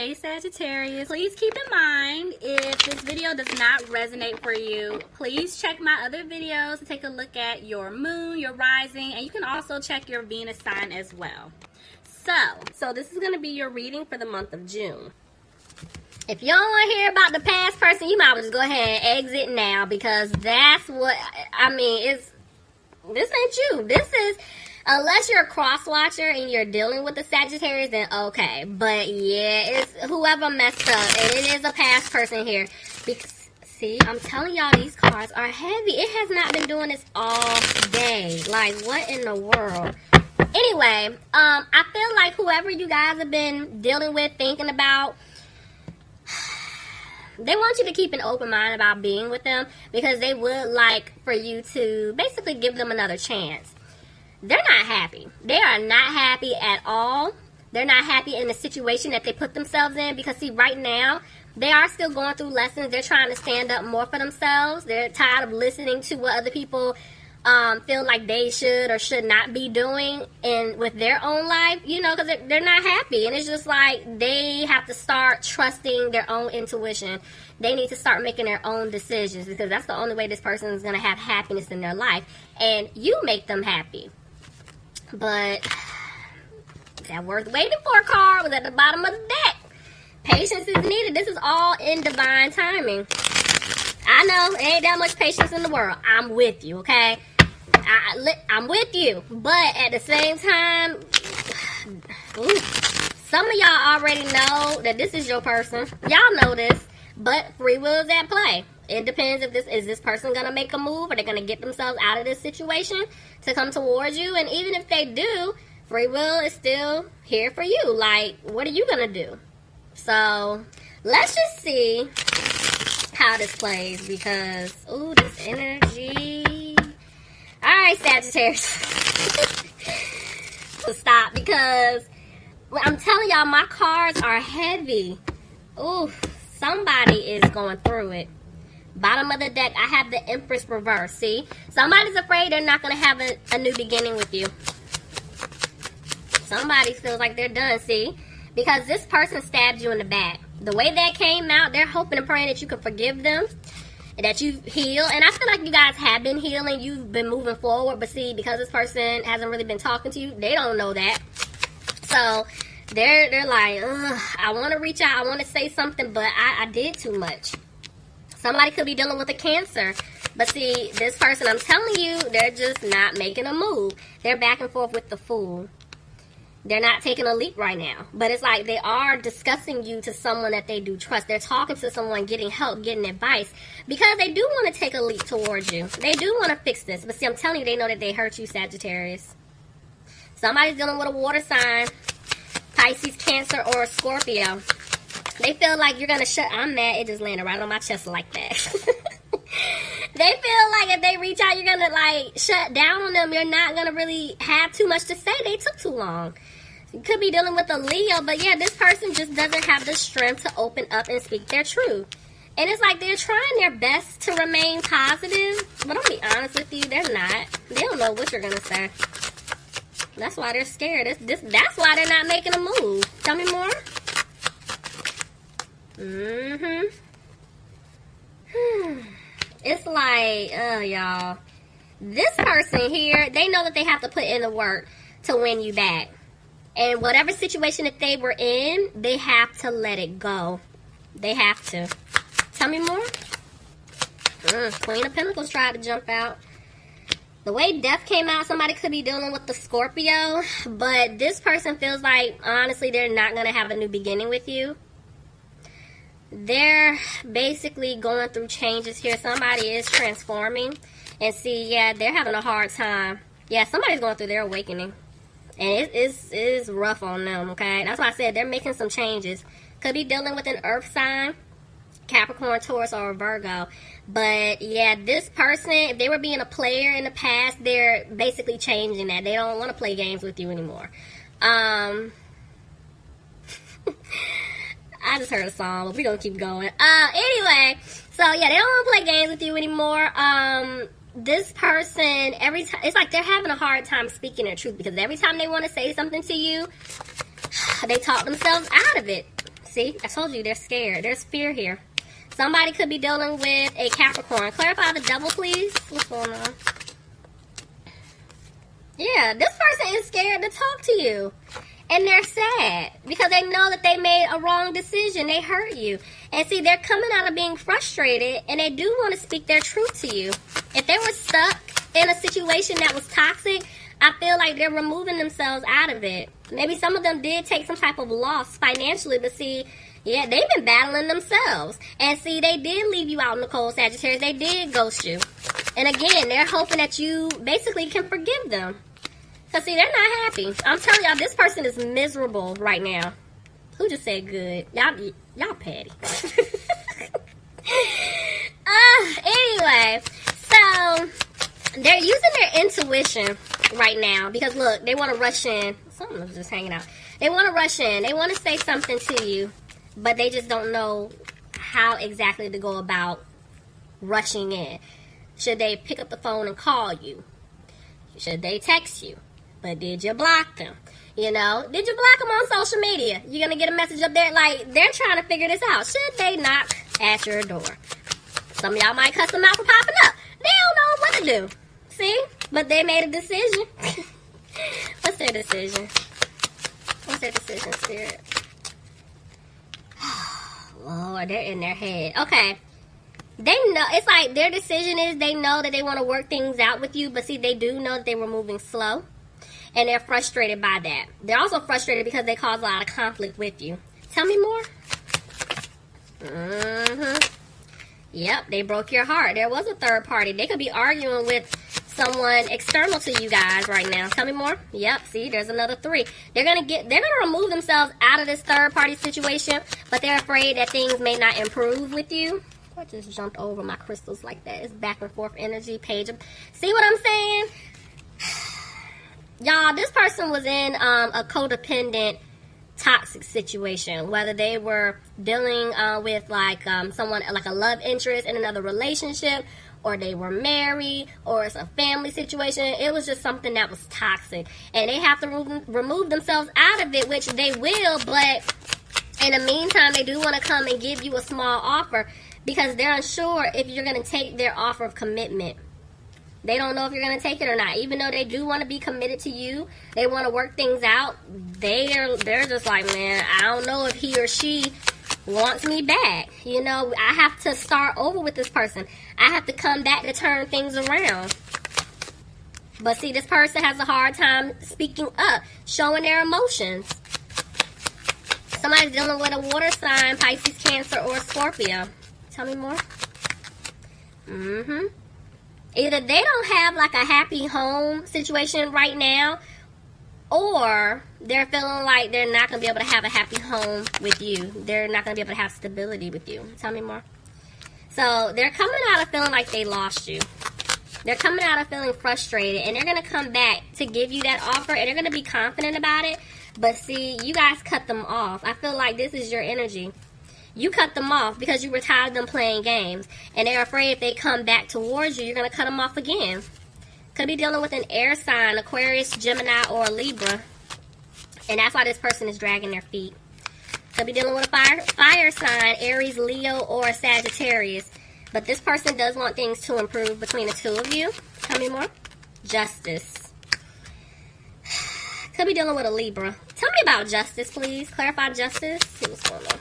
Hey Sagittarius, please keep in mind if this video does not resonate for you, please check my other videos to take a look at your moon, your rising, and you can also check your Venus sign as well. So this is going to be your reading for the month of June. If you don't want to hear about the past person, you might as well just go ahead and exit now, because that's what, I mean, this ain't you. This is, unless you're a cross-watcher and you're dealing with the Sagittarius, then okay. But yeah, it's whoever messed up, and it is a past person here. Because, see, I'm telling y'all, these cards are heavy. It has not been doing this all day. Like, what in the world? Anyway, I feel like whoever you guys have been dealing with, thinking about, they want you to keep an open mind about being with them, because they would like for you to basically give them another chance. They're not happy. They are not happy at all. They're not happy in the situation that they put themselves in, because see, right now, they are still going through lessons. They're trying to stand up more for themselves. They're tired of listening to what other people feel like they should or should not be doing and with their own life, you know, because they're not happy. And it's just like they have to start trusting their own intuition. They need to start making their own decisions, because that's the only way this person is going to have happiness in their life. And you make them happy. But that worth waiting for card was at the bottom of the deck. Patience is needed. This is all in divine timing. I know, there ain't that much patience in the world. I'm with you, okay? I'm with you, but at the same time, some of y'all already know that this is your person. Y'all know this, but free will is at play. It depends if this person gonna make a move, or they're gonna get themselves out of this situation to come towards you. And even if they do, free will is still here for you. Like, what are you gonna do? So let's just see how this plays, because this energy. Alright, Sagittarius. So stop, because I'm telling y'all, my cards are heavy. Ooh, somebody is going through it. Bottom of the deck, I have the Empress reverse. See? Somebody's afraid they're not going to have a new beginning with you. Somebody feels like they're done, see? Because this person stabbed you in the back. The way that came out, they're hoping and praying that you can forgive them, and that you heal. And I feel like you guys have been healing. You've been moving forward. But see, because this person hasn't really been talking to you, they don't know that. So they're like, ugh, I want to reach out. I want to say something, but I did too much. Somebody could be dealing with a Cancer. But see, this person, I'm telling you, they're just not making a move. They're back and forth with the Fool. They're not taking a leap right now. But it's like they are discussing you to someone that they do trust. They're talking to someone, getting help, getting advice, because they do want to take a leap towards you. They do want to fix this. But see, I'm telling you, they know that they hurt you, Sagittarius. Somebody's dealing with a water sign, Pisces, Cancer, or a Scorpio. They feel like you're going to shut. I'm mad. It just landed right on my chest like that. They feel like if they reach out, you're going to like shut down on them. You're not going to really have too much to say. They took too long. You could be dealing with a Leo, but yeah, this person just doesn't have the strength to open up and speak their truth. And it's like they're trying their best to remain positive, but I'll be honest with you, they're not. They don't know what you're going to say. That's why they're scared. That's why they're not making a move. Tell me more. It's like, y'all. This person here, they know that they have to put in the work to win you back. And whatever situation that they were in, they have to let it go. They have to. Tell me more. Queen of Pentacles tried to jump out. The way Death came out, somebody could be dealing with the Scorpio. But this person feels like, honestly, they're not going to have a new beginning with you. They're basically going through changes here. Somebody is transforming. And see, yeah, they're having a hard time. Yeah, somebody's going through their awakening. And it is rough on them, okay? That's why I said they're making some changes. Could be dealing with an earth sign, Capricorn, Taurus, or Virgo. But, yeah, this person, if they were being a player in the past, they're basically changing that. They don't want to play games with you anymore. I just heard a song, but we're going to keep going. Anyway, so, yeah, they don't want to play games with you anymore. This person, every time, it's like they're having a hard time speaking their truth, because every time they want to say something to you, they talk themselves out of it. See, I told you they're scared. There's fear here. Somebody could be dealing with a Capricorn. Clarify the devil, please. What's going on? Yeah, this person is scared to talk to you. And they're sad because they know that they made a wrong decision. They hurt you. And see, they're coming out of being frustrated, and they do want to speak their truth to you. If they were stuck in a situation that was toxic, I feel like they're removing themselves out of it. Maybe some of them did take some type of loss financially, but see, yeah, they've been battling themselves. And see, they did leave you out in the cold, Sagittarius. They did ghost you. And again, they're hoping that you basically can forgive them. Because see, they're not happy. I'm telling y'all, this person is miserable right now. Who just said good? Y'all petty. Anyway, so they're using their intuition right now because look, they want to rush in. Someone's just hanging out. They want to rush in. They want to say something to you, but they just don't know how exactly to go about rushing in. Should they pick up the phone and call you? Should they text you? But did you block them? You know, did you block them on social media? You're going to get a message up there like they're trying to figure this out. Should they knock at your door? Some of y'all might cuss them out for popping up. They don't know what to do. See? But they made a decision. What's their decision? What's their decision, Spirit? Lord, they're in their head. Okay. They know, it's like their decision is they know that they want to work things out with you, but see, they do know that they were moving slow. And they're frustrated by that. They're also frustrated because they cause a lot of conflict with you. Tell me more. Yep, they broke your heart. There was a third party. They could be arguing with someone external to you guys right now. Tell me more. Yep, see, there's another 3. They're gonna remove themselves out of this third party situation, but they're afraid that things may not improve with you. I just jumped over my crystals like that. It's back and forth energy page. See what I'm saying? Y'all, this person was in a codependent, toxic situation. Whether they were dealing with like someone, like a love interest in another relationship, or they were married, or it's a family situation. It was just something that was toxic. And they have to remove themselves out of it, which they will, but in the meantime, they do want to come and give you a small offer because they're unsure if you're going to take their offer of commitment. They don't know if you're going to take it or not. Even though they do want to be committed to you, they want to work things out, they're just like, man, I don't know if he or she wants me back. You know, I have to start over with this person. I have to come back to turn things around. But see, this person has a hard time speaking up, showing their emotions. Somebody's dealing with a water sign, Pisces, Cancer, or Scorpio. Tell me more. Either they don't have like a happy home situation right now, or they're feeling like they're not going to be able to have a happy home with you. They're not going to be able to have stability with you. Tell me more. So they're coming out of feeling like they lost you. They're coming out of feeling frustrated, and they're going to come back to give you that offer, and they're going to be confident about it. But see, you guys cut them off. I feel like this is your energy. You cut them off because you were tired of them playing games. And they're afraid if they come back towards you, you're going to cut them off again. Could be dealing with an air sign, Aquarius, Gemini, or Libra. And that's why this person is dragging their feet. Could be dealing with a fire sign, Aries, Leo, or Sagittarius. But this person does want things to improve between the two of you. Tell me more. Justice. Could be dealing with a Libra. Tell me about justice, please. Clarify justice. See what's going on.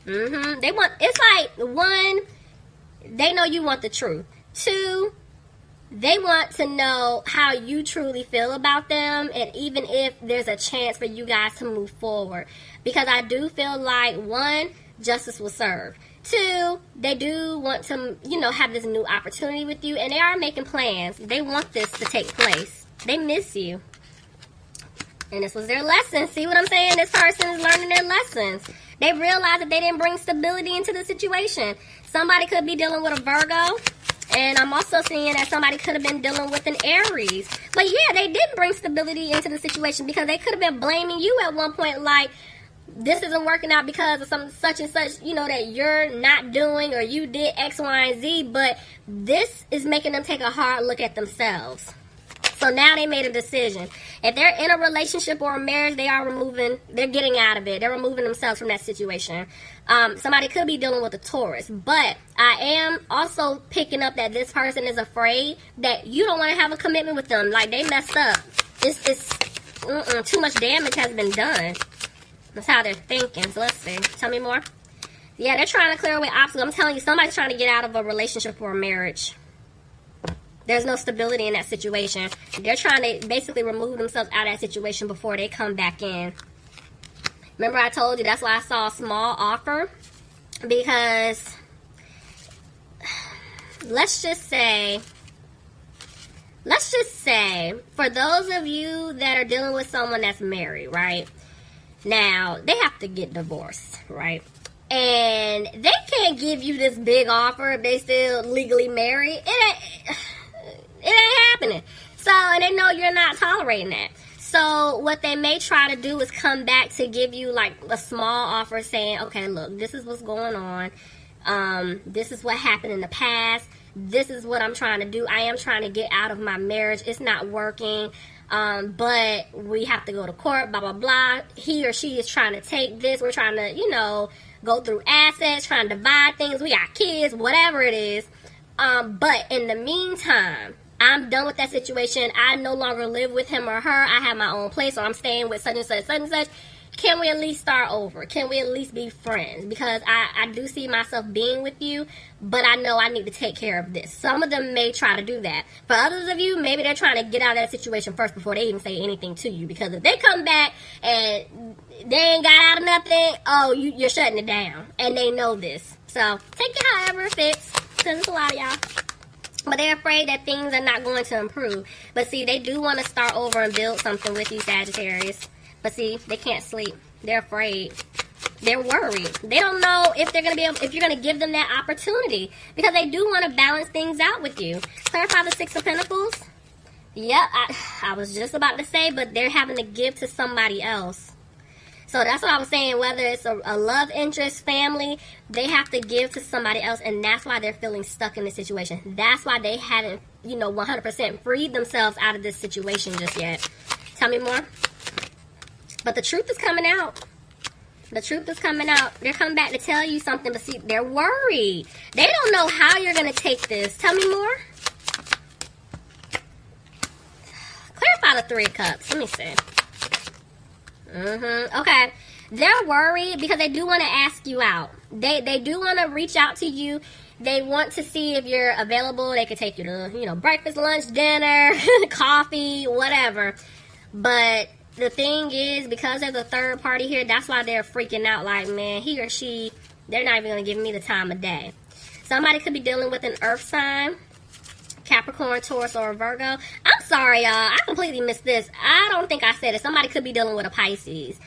They want, it's like, 1, they know you want the truth. 2, they want to know how you truly feel about them, and even if there's a chance for you guys to move forward. Because I do feel like, 1, justice will serve. 2, they do want to, you know, have this new opportunity with you, and they are making plans. They want this to take place. They miss you. And this was their lesson. See what I'm saying? This person is learning their lessons. They realized that they didn't bring stability into the situation. Somebody could be dealing with a Virgo. And I'm also seeing that somebody could have been dealing with an Aries. But yeah, they didn't bring stability into the situation because they could have been blaming you at one point, like, this isn't working out because of some such and such, you know, that you're not doing, or you did X, Y, and Z. But this is making them take a hard look at themselves. So now they made a decision. If they're in a relationship or a marriage, they're getting out of it. They're removing themselves from that situation. Somebody could be dealing with a Taurus. But I am also picking up that this person is afraid that you don't want to have a commitment with them. Like, they messed up. Too much damage has been done. That's how they're thinking. So let's see. Tell me more. Yeah, they're trying to clear away obstacles. I'm telling you, somebody's trying to get out of a relationship or a marriage. There's no stability in that situation. They're trying to basically remove themselves out of that situation before they come back in. Remember I told you that's why I saw a small offer? Because let's just say, for those of you that are dealing with someone that's married, right? Now, they have to get divorced, right? And they can't give you this big offer if they still legally married. It ain't happening. So, and they know you're not tolerating that. So, what they may try to do is come back to give you, like, a small offer saying, okay, look, this is what's going on. This is what happened in the past. This is what I'm trying to do. I am trying to get out of my marriage. It's not working. But we have to go to court, blah, blah, blah. He or she is trying to take this. We're trying to, go through assets, trying to divide things. We got kids, whatever it is. But in the meantime, I'm done with that situation. I no longer live with him or her. I have my own place, or I'm staying with such and such, such and such. Can we at least start over? Can we at least be friends? Because I do see myself being with you, but I know I need to take care of this. Some of them may try to do that. For others of you, maybe they're trying to get out of that situation first before they even say anything to you. Because if they come back and they ain't got out of nothing, you're shutting it down. And they know this. So take it however it fits, because it's a lot of y'all. But they're afraid that things are not going to improve. But see, they do want to start over and build something with you, Sagittarius. But see, they can't sleep. They're afraid. They're worried. They don't know if they're going to be able, if you're going to give them that opportunity. Because they do want to balance things out with you. Clarify the Six of Pentacles. Yep, I was just about to say, but they're having to give to somebody else. So that's what I was saying. Whether it's a love interest, family, they have to give to somebody else. And that's why they're feeling stuck in this situation. That's why they haven't, 100% freed themselves out of this situation just yet. Tell me more. But the truth is coming out. The truth is coming out. They're coming back to tell you something, but see, they're worried. They don't know how you're going to take this. Tell me more. Clarify the Three of Cups. Let me see. Okay. They're worried because they do want to ask you out. They do want to reach out to you. They want to see if you're available. They could take you to, breakfast, lunch, dinner, coffee, whatever. But the thing is, because there's a third party here, that's why they're freaking out. Like, man, he or she, they're not even going to give me the time of day. Somebody could be dealing with an earth sign, Capricorn, Taurus, or a Virgo. I'm sorry, y'all. I completely missed this. I don't think I said it. Somebody could be dealing with a Pisces.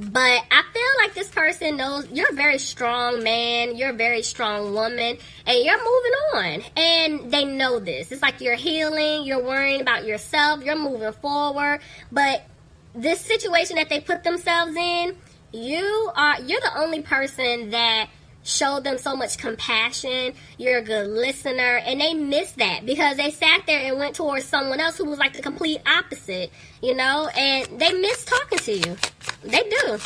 But I feel like this person knows you're a very strong man, you're a very strong woman, and you're moving on. And they know this. It's like you're healing, you're worrying about yourself, you're moving forward. But this situation that they put themselves in, you're the only person that showed them so much compassion. You're a good listener, and they missed that because they sat there and went towards someone else who was like the complete opposite, and they miss talking to you. They do.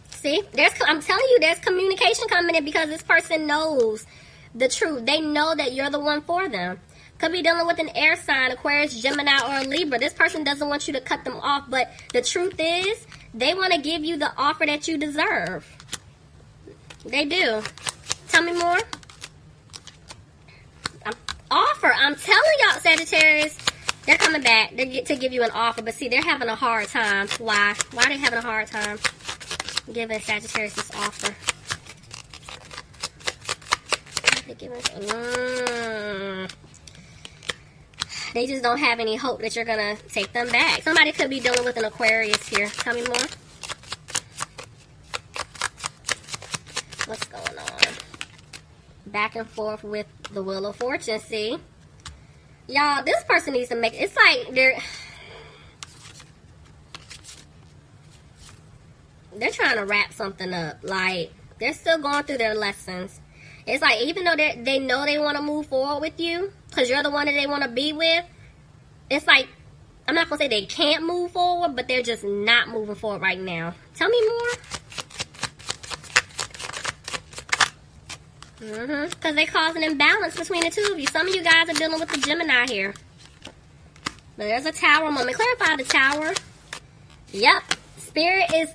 See, I'm telling you, there's communication coming in because this person knows the truth. They know that you're the one for them. Could be dealing with an air sign, Aquarius, Gemini, or a Libra. This person doesn't want you to cut them off, but the truth is, they want to give you the offer that you deserve. They do. Tell me more. Offer. I'm telling y'all, Sagittarius, they're coming back. They get to give you an offer, but see, they're having a hard time. Why? Why are they having a hard time giving Sagittarius this offer? They just don't have any hope that you're going to take them back. Somebody could be dealing with an Aquarius here. Tell me more. What's going on? Back and forth with the Wheel of Fortune, see? Y'all, this person needs to make... It's like they're trying to wrap something up. Like, they're still going through their lessons. It's like, even though they know they want to move forward with you, because you're the one that they want to be with, it's like, I'm not going to say they can't move forward, but they're just not moving forward right now. Tell me more. Because they cause an imbalance between the two of you. Some of you guys are dealing with the Gemini here. But there's a Tower moment. Clarify the Tower. Yep. Spirit is